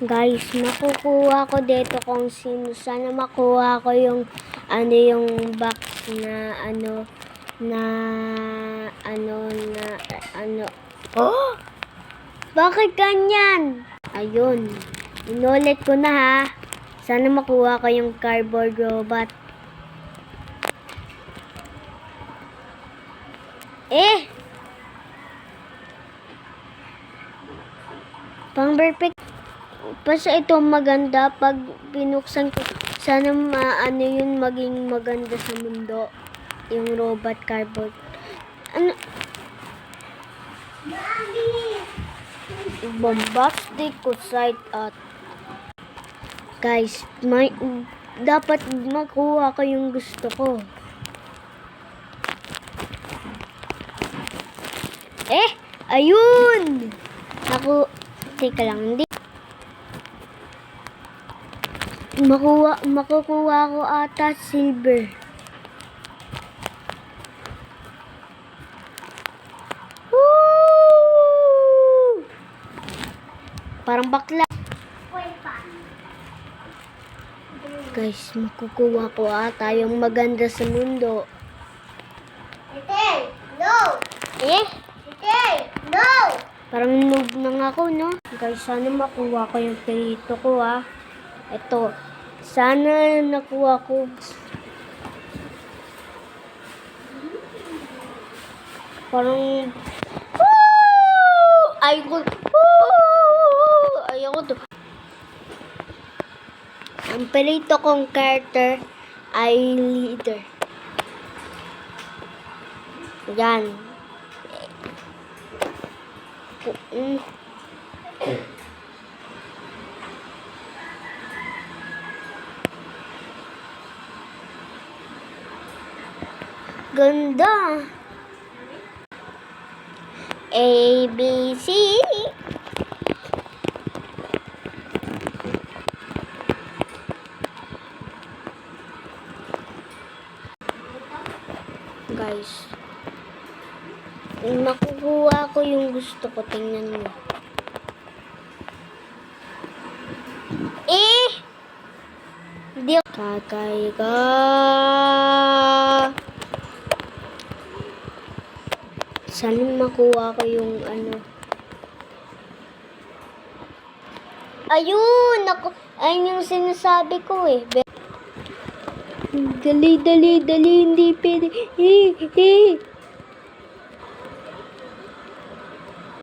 Guys, makukuha ko dito kung sino. Sana makuha ko yung yung box na Oh! Bakit ganyan? Ayun. Inulit ko na ha. Sana makuha ko yung cardboard robot. Pang perfect. Basta ito maganda pag binuksan ko. Sana yun maging maganda sa mundo. Yung robot cardboard. Bombastic side at guys, dapat makuha ko yung gusto ko. Ayun! Teka lang, hindi. Makukuha ko ata silver. Woo! Parang bakla. Guys, makukuha ko ata yung maganda sa mundo. No! No! Parang noob na ako, no? Guys, sana makuha ko yung perito ko, ha. Ito. Sana nakuha ko. Parang... Ayoko to. Ang perito kong character ay leader. Yan. Ganda. A, B, C. Guys, makukuha ko yung gusto ko. Tingnan mo. Hindi kakay ka. Sana makuha ko yung Ayun! Ayun yung sinasabi ko eh. Dali, hindi pwede.